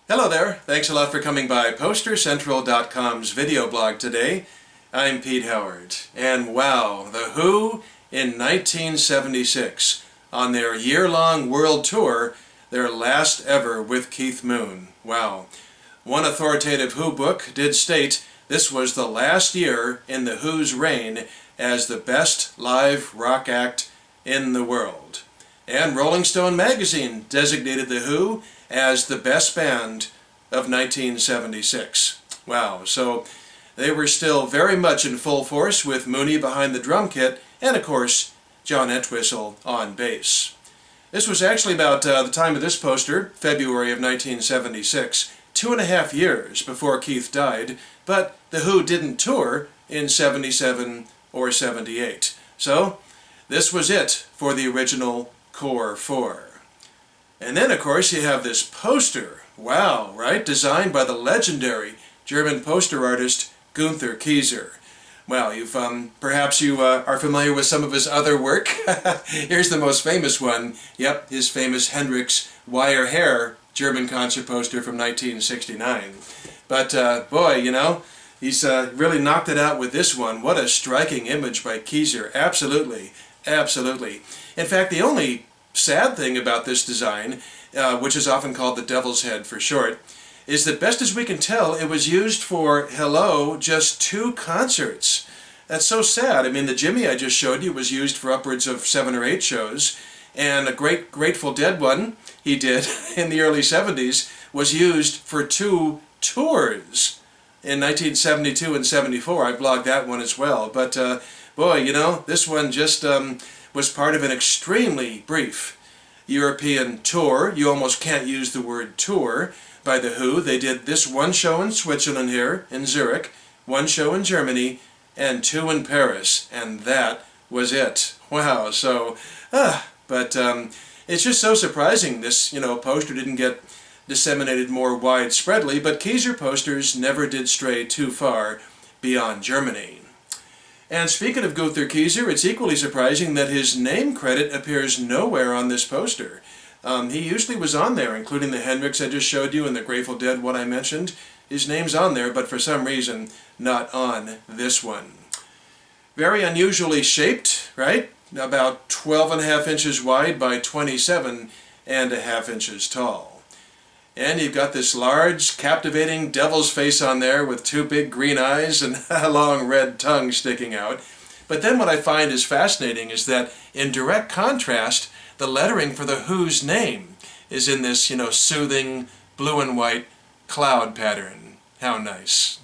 Hello there, thanks a lot for coming by PosterCentral.com's video blog today. I'm Pete Howard, and wow, The Who in 1976 on their year-long world tour, their last ever with Keith Moon. Wow. One authoritative Who book did state this was the last year in The Who's reign as the best live rock act in the world. And Rolling Stone magazine designated The Who as the best band of 1976. Wow, so they were still very much in full force with Mooney behind the drum kit and, of course, John Entwistle on bass. This was actually about the time of this poster, February of 1976, 2.5 years before Keith died, but The Who didn't tour in 77 or 78. So, this was it for the original Core 4. And then, of course, you have this poster. Wow, right? Designed by the legendary German poster artist Günter Kieser. Well, perhaps you are familiar with some of his other work. Here's the most famous one. Yep, his famous Hendrix wire hair German concert poster from 1969. But boy, you know, he's really knocked it out with this one. What a striking image by Kieser. Absolutely, absolutely. In fact, the only sad thing about this design, which is often called the Devil's Head for short, is that best as we can tell, it was used for, hello, just 2 concerts. That's so sad. I mean, the Jimmy I just showed you was used for upwards of 7 or 8 shows, and a great Grateful Dead one he did in the early 70s was used for 2 tours in 1972 and 74. I blogged that one as well. But boy, you know, this one just was part of an extremely brief European tour. You almost can't use the word tour by The Who. They did this one show in Switzerland here, in Zurich, 1 show in Germany, and 2 in Paris, and that was it. Wow, so, but it's just so surprising this, poster didn't get disseminated more widespreadly, but Kieser posters never did stray too far beyond Germany. And speaking of Günter Kieser, it's equally surprising that his name credit appears nowhere on this poster. He usually was on there, including the Hendrix I just showed you and the Grateful Dead one I mentioned. His name's on there, but for some reason, not on this one. Very unusually shaped, right? About 12.5 inches wide by 27.5 inches tall. And you've got this large, captivating devil's face on there with 2 big green eyes and a long red tongue sticking out. But then what I find is fascinating is that in direct contrast, the lettering for The Who's name is in this, soothing blue and white cloud pattern. How nice.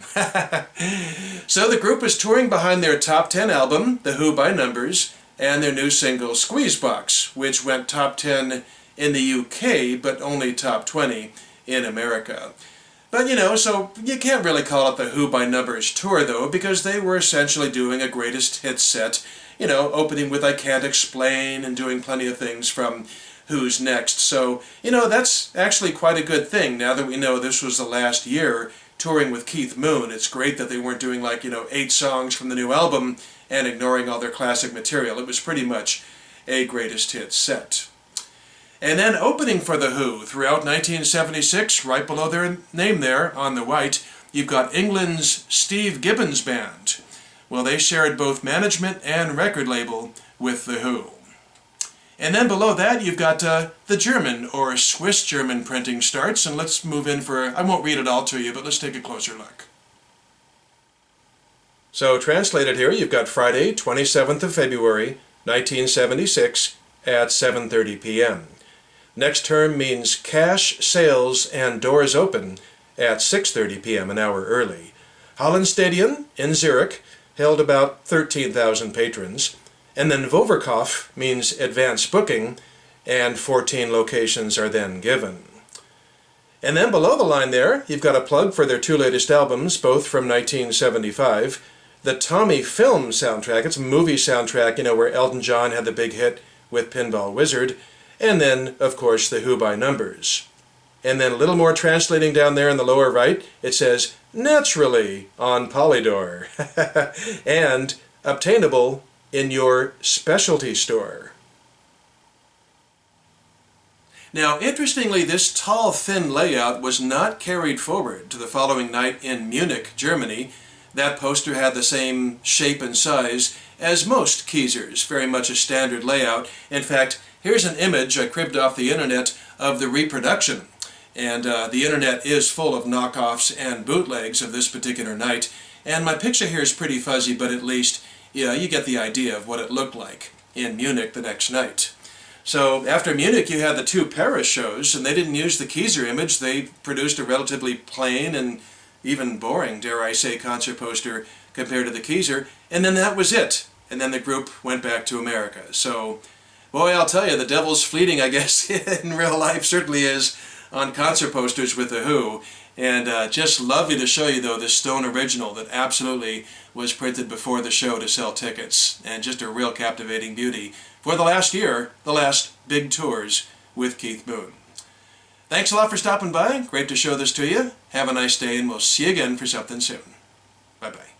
So the group is touring behind their top 10 album, The Who by Numbers, and their new single, Squeezebox, which went top 10 in the UK, but only top 20 in America. But so you can't really call it the Who by Numbers tour though, because they were essentially doing a greatest hits set, opening with I Can't Explain and doing plenty of things from Who's Next. So, that's actually quite a good thing now that we know this was the last year touring with Keith Moon. It's great that they weren't doing 8 songs from the new album and ignoring all their classic material. It was pretty much a greatest hits set. And then opening for The Who throughout 1976, right below their name there on the white, you've got England's Steve Gibbons Band. Well, they shared both management and record label with The Who. And then below that, you've got the German or Swiss German printing starts, and let's move in for, I won't read it all to you, but let's take a closer look. So translated here, you've got Friday, 27th of February, 1976 at 7:30 p.m. Next term means cash, sales, and doors open at 6:30 p.m., an hour early. Hallenstadion in Zurich held about 13,000 patrons. And then Woverkauf means advance booking, and 14 locations are then given. And then below the line there, you've got a plug for their 2 latest albums, both from 1975. The Tommy film soundtrack, it's a movie soundtrack, where Elton John had the big hit with Pinball Wizard. And then, of course, The Who by Numbers. And then a little more translating down there in the lower right, it says, naturally on Polydor, and obtainable in your specialty store. Now, interestingly, this tall, thin layout was not carried forward to the following night in Munich, Germany. That poster had the same shape and size as most Keezers, very much a standard layout. In fact, here's an image I cribbed off the internet of the reproduction. And the internet is full of knockoffs and bootlegs of this particular night. And my picture here is pretty fuzzy, but at least, yeah, you get the idea of what it looked like in Munich the next night. So after Munich, you had the two Paris shows, and they didn't use the Keezer image. They produced a relatively plain and even boring, dare I say, concert poster compared to the Keezer, and then that was it. And then the group went back to America. So, boy, I'll tell you, the devil's fleeting, I guess, in real life certainly is on concert posters with The Who. And just lovely to show you, though, this stone original that absolutely was printed before the show to sell tickets. And just a real captivating beauty for the last year, the last big tours with Keith Moon. Thanks a lot for stopping by. Great to show this to you. Have a nice day, and we'll see you again for something soon. Bye-bye.